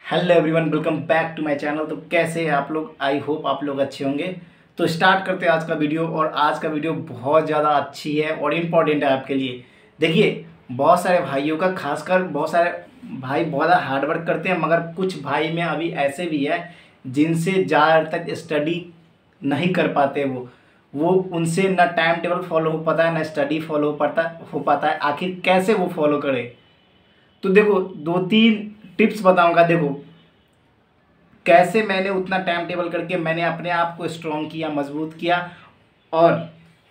Hello everyone, welcome back to my channel. तो कैसे हैं आप लोग? आई होप आप लोग अच्छे होंगे। तो स्टार्ट करते हैं आज का वीडियो। और आज का वीडियो बहुत ज़्यादा अच्छी है और इम्पॉर्टेंट है आपके लिए। देखिए, बहुत सारे भाइयों का, खासकर बहुत सारे भाई बहुत ज़्यादा हार्ड वर्क करते हैं, मगर कुछ भाई में अभी ऐसे भी है जिनसे ज़्यादा तक स्टडी नहीं कर पाते। वो उनसे ना टाइम टेबल फॉलो हो पाता है, ना स्टडी फॉलो हो पाता है। आखिर कैसे वो फॉलो करे? तो देखो, दो तीन टिप्स बताऊंगा। देखो कैसे मैंने उतना टाइम टेबल करके मैंने अपने आप को स्ट्रॉन्ग किया, मजबूत किया। और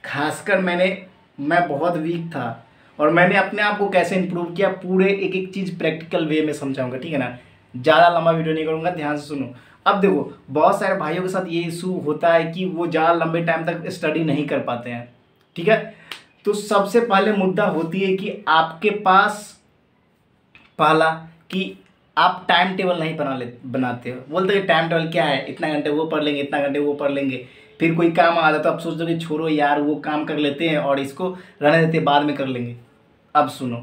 खासकर मैं बहुत वीक था और मैंने अपने आप को कैसे इम्प्रूव किया, पूरे एक एक चीज़ प्रैक्टिकल वे में समझाऊंगा। ठीक है ना? ज़्यादा लंबा वीडियो नहीं करूँगा, ध्यान से सुनो। अब देखो, बहुत सारे भाइयों के साथ ये इशू होता है कि वो ज़्यादा लंबे टाइम तक स्टडी नहीं कर पाते हैं। ठीक है? तो सबसे पहले मुद्दा होती है कि आपके पास, पहला, कि आप टाइम टेबल नहीं बनाते हो। बोलते हैं टाइम टेबल क्या है, इतना घंटे वो पढ़ लेंगे, इतना घंटे वो पढ़ लेंगे। फिर कोई काम आ जाता तो आप सोचते हो कि छोड़ो यार, वो काम कर लेते हैं और इसको रहने देते, बाद में कर लेंगे। अब सुनो,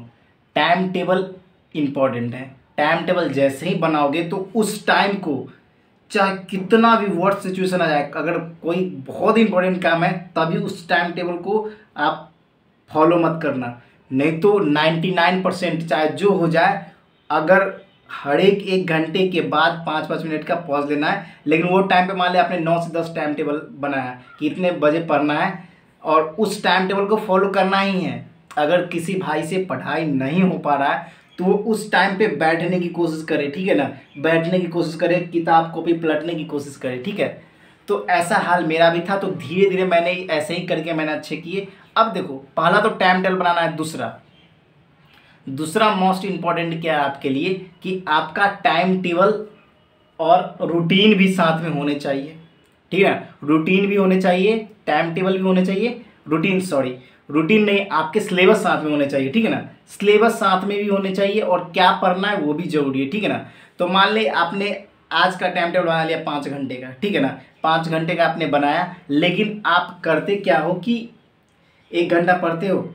टाइम टेबल इम्पॉर्टेंट है। टाइम टेबल जैसे ही बनाओगे तो उस टाइम को, चाहे कितना भी वर्स्ट सिचुएशन आ जाए, अगर कोई बहुत इंपॉर्टेंट काम है तभी उस टाइम टेबल को आप फॉलो मत करना। नहीं तो 99% चाहे जो हो जाए, अगर हर एक घंटे के बाद 5-5 मिनट का पॉज लेना है। लेकिन वो टाइम पे मान लिया आपने 9 से 10 टाइम टेबल बनाया कि इतने बजे पढ़ना है और उस टाइम टेबल को फॉलो करना ही है। अगर किसी भाई से पढ़ाई नहीं हो पा रहा है तो वो उस टाइम पे बैठने की कोशिश करे। ठीक है ना? बैठने की कोशिश करे, किताब कॉपी पलटने की कोशिश करे। ठीक है? तो ऐसा हाल मेरा भी था। तो धीरे धीरे मैंने ऐसे ही करके मैंने अच्छे किए। अब देखो, पहला तो टाइम टेबल बनाना है। दूसरा मोस्ट इम्पॉर्टेंट क्या है आपके लिए, कि आपका टाइम टेबल और रूटीन भी साथ में होने चाहिए। ठीक है? रूटीन भी होने चाहिए, टाइम टेबल भी होने चाहिए। रूटीन नहीं, आपके सिलेबस साथ में होने चाहिए। ठीक है ना? सिलेबस साथ में भी होने चाहिए और क्या पढ़ना है वो भी जरूरी है। ठीक है ना? तो मान ले आपने आज का टाइम टेबल बना लिया 5 घंटे का। ठीक है ना? 5 घंटे का आपने बनाया, लेकिन आप करते क्या हो कि 1 घंटा पढ़ते हो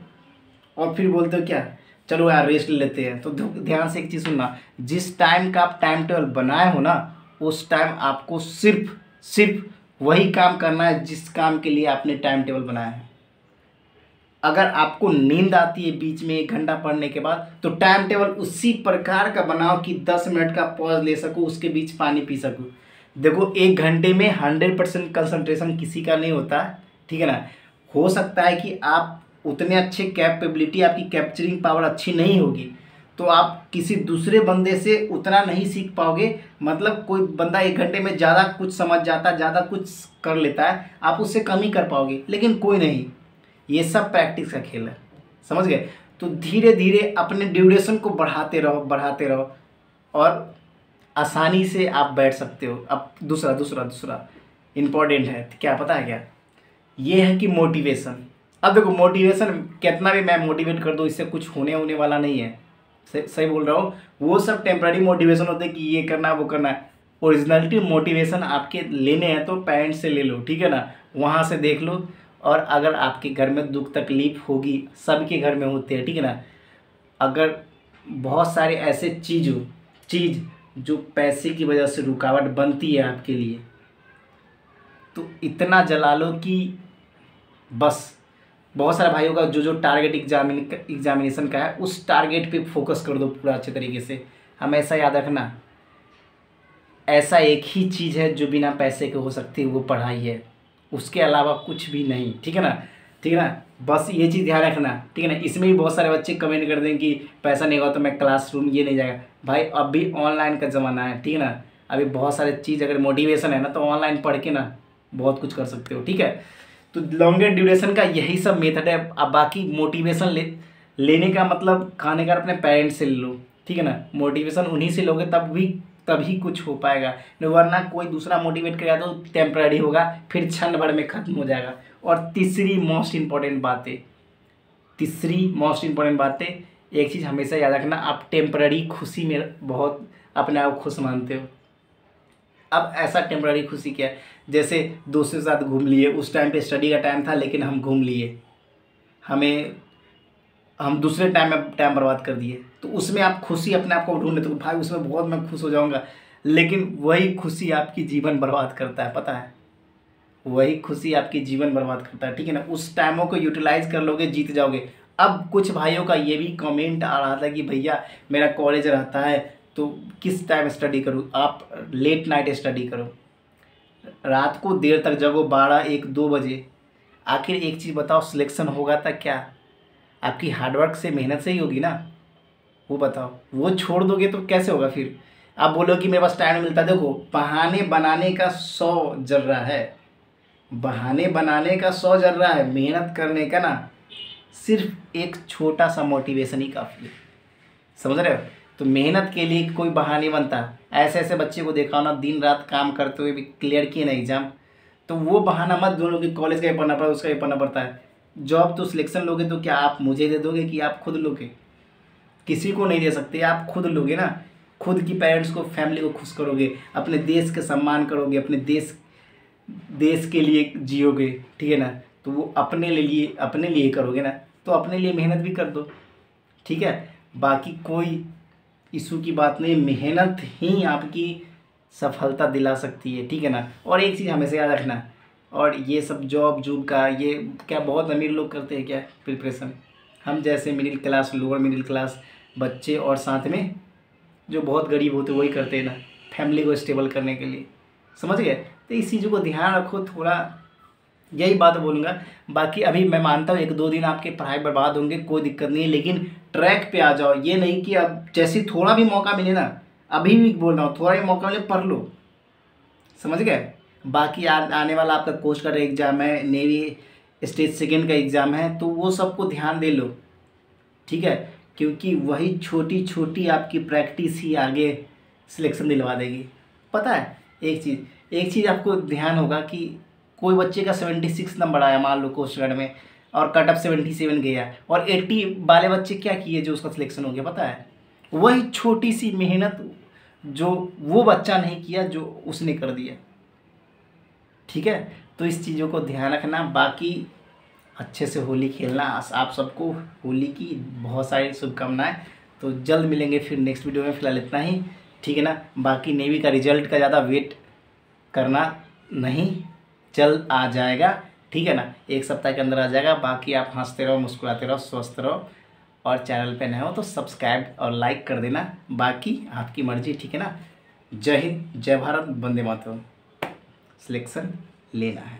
और फिर बोलते हो क्या, चलो यार रेस्ट ले लेते हैं। तो ध्यान से एक चीज़ सुनना, जिस टाइम का आप टाइम टेबल बनाए हो ना, उस टाइम आपको सिर्फ सिर्फ वही काम करना है जिस काम के लिए आपने टाइम टेबल बनाया है। अगर आपको नींद आती है बीच में 1 घंटा पढ़ने के बाद, तो टाइम टेबल उसी प्रकार का बनाओ कि 10 मिनट का पॉज ले सकूँ, उसके बीच पानी पी सकूँ। देखो, 1 घंटे में 100% कंसंट्रेशन किसी का नहीं होता। ठीक है ना? हो सकता है कि आप उतने अच्छे कैपेबिलिटी, आपकी कैप्चरिंग पावर अच्छी नहीं होगी, तो आप किसी दूसरे बंदे से उतना नहीं सीख पाओगे। मतलब कोई बंदा 1 घंटे में ज़्यादा कुछ समझ जाता है, ज़्यादा कुछ कर लेता है, आप उससे कम ही कर पाओगे। लेकिन कोई नहीं, ये सब प्रैक्टिस का खेल है। समझ गए? तो धीरे धीरे अपने ड्यूरेशन को बढ़ाते रहो और आसानी से आप बैठ सकते हो। अब दूसरा दूसरा दूसरा इम्पोर्टेंट है, क्या पता है क्या? ये है कि मोटिवेशन। अब देखो, मोटिवेशन कितना भी मैं मोटिवेट कर दूँ, इससे कुछ होने वाला नहीं है। सही बोल रहा हूँ। वो सब टेम्पररी मोटिवेशन होते हैं कि ये करना है वो करना है। ओरिजिनलिटी मोटिवेशन आपके लेने हैं तो पेरेंट्स से ले लो। ठीक है ना? वहाँ से देख लो। और अगर आपके घर में दुख तकलीफ होगी, सबके घर में होते हैं। ठीक है ना? अगर बहुत सारे ऐसे चीज़ जो पैसे की वजह से रुकावट बनती है आपके लिए, तो इतना जला लो कि बस। बहुत सारे भाइयों का जो टारगेट एग्जामिनेशन का है, उस टारगेट पे फोकस कर दो पूरा अच्छे तरीके से। हमेशा याद रखना, ऐसा एक ही चीज़ है जो बिना पैसे के हो सकती है, वो पढ़ाई है। उसके अलावा कुछ भी नहीं। ठीक है ना? ठीक है ना? बस ये चीज़ ध्यान रखना। ठीक है ना? इसमें भी बहुत सारे बच्चे कमेंट कर दें कि पैसा नहीं होगा तो मैं क्लासरूम ये नहीं जाएगा। भाई, अभी ऑनलाइन का ज़माना है। ठीक है ना? अभी बहुत सारे चीज़, अगर मोटिवेशन है ना, तो ऑनलाइन पढ़ के ना बहुत कुछ कर सकते हो। ठीक है? तो लॉन्गर ड्यूरेशन का यही सब मेथड है। अब बाकी मोटिवेशन लेने का मतलब, खाने का अपने पेरेंट्स से ले लो। ठीक है ना? मोटिवेशन उन्हीं से लोगे तभी कुछ हो पाएगा। नहीं वरना कोई दूसरा मोटिवेट करेगा तो टेम्पररी होगा, फिर क्षण भर में खत्म हो जाएगा। और तीसरी मोस्ट इंपॉर्टेंट बातें, एक चीज़ हमेशा याद रखना, आप टेम्पररी खुशी में बहुत अपने आप खुश मानते हो। अब ऐसा टेम्पररी खुशी क्या है? जैसे दोस्तों के साथ घूम लिए, उस टाइम पे स्टडी का टाइम था लेकिन हम घूम लिए, हम दूसरे टाइम में टाइम बर्बाद कर दिए, तो उसमें आप खुशी अपने आप को ढूंढ लेते हो, भाई उसमें बहुत मैं खुश हो जाऊंगा। लेकिन वही खुशी आपकी जीवन बर्बाद करता है, पता है, वही खुशी आपकी जीवन बर्बाद करता है। ठीक है ना, उस टाइमों को यूटिलाइज कर लोगे, जीत जाओगे। अब कुछ भाइयों का ये भी कमेंट आ रहा था कि भैया मेरा कॉलेज रहता है तो किस टाइम स्टडी करूँ। आप लेट नाइट स्टडी करो, रात को देर तक जगो, 12 1 2 बजे। आखिर एक चीज़ बताओ, सिलेक्शन होगा तो क्या आपकी हार्डवर्क से, मेहनत से ही होगी ना। वो बताओ, वो छोड़ दोगे तो कैसे होगा फिर। आप बोलो कि मेरे पास टाइम नहीं मिलता। देखो, बहाने बनाने का 100 जर्रा है, बहाने बनाने का 100 जर्रा है, मेहनत करने का ना सिर्फ एक छोटा सा मोटिवेशन ही काफ़ी है। समझ रहे हो। तो मेहनत के लिए कोई बहाने नहीं बनता। ऐसे ऐसे बच्चे को देखा हो ना, दिन रात काम करते हुए भी क्लियर किए ना एग्जाम। तो वो बहाना मत ढूंढो कि कॉलेज का ही पढ़ना पड़ता है, उसका ही पढ़ना पड़ता है। जॉब तो सिलेक्शन लोगे तो क्या आप मुझे दे दोगे कि आप खुद लोगे? किसी को नहीं दे सकते, आप खुद लोगे ना। खुद की पेरेंट्स को, फैमिली को खुश करोगे, अपने देश का सम्मान करोगे, अपने देश के लिए जियोगे। ठीक है ना, तो वो अपने लिए करोगे ना, तो अपने लिए मेहनत भी कर दो। ठीक है, बाकी कोई इशू की बात नहीं, मेहनत ही आपकी सफलता दिला सकती है। ठीक है ना। और एक चीज़ हमेशा याद रखना, और ये सब जॉब का ये क्या बहुत अमीर लोग करते हैं क्या प्रिपरेशन? हम जैसे middle class, lower middle class बच्चे और साथ में जो बहुत गरीब होते वही करते हैं ना, फैमिली को स्टेबल करने के लिए। समझ गए। तो इस चीज़ों को ध्यान रखो थोड़ा, यही बात बोलूँगा। बाकी अभी मैं मानता हूँ 1 2 दिन आपके पढ़ाई बर्बाद होंगे, कोई दिक्कत नहीं है, लेकिन ट्रैक पे आ जाओ। ये नहीं कि अब जैसे थोड़ा भी मौका मिले ना, अभी भी बोल रहा हूँ, थोड़ा भी मौका मिले पढ़ लो। समझ गए। बाकी आने वाला आपका कोस्ट गार्ड एग्ज़ाम है, नेवी स्टेज 2 का एग्ज़ाम है, तो वो सबको ध्यान दे लो। ठीक है, क्योंकि वही छोटी छोटी आपकी प्रैक्टिस ही आगे सिलेक्शन दिलवा देगी। पता है, एक चीज़ आपको ध्यान होगा कि कोई बच्चे का 76 नंबर आया मान लो कोस्ट गार्ड में, और कट ऑफ 77 गया, और 80 वाले बच्चे क्या किए जो उसका सिलेक्शन हो गया, पता है? वही छोटी सी मेहनत जो वो बच्चा नहीं किया जो उसने कर दिया। ठीक है, तो इस चीज़ों को ध्यान रखना। बाकी अच्छे से होली खेलना। आप सबको होली की बहुत सारी शुभकामनाएं। तो जल्द मिलेंगे फिर नेक्स्ट वीडियो में, फिलहाल इतना ही। ठीक है ना। बाकी नेवी का रिजल्ट का ज़्यादा वेट करना नहीं, जल्द आ जाएगा। ठीक है ना, 1 सप्ताह के अंदर आ जाएगा। बाकी आप हंसते रहो, मुस्कुराते रहो, स्वस्थ रहो, और चैनल पे नए हो तो सब्सक्राइब और लाइक कर देना। बाकी आपकी मर्जी। ठीक है ना। जय हिंद, जय भारत, वंदे मातरम। सिलेक्शन लेना है।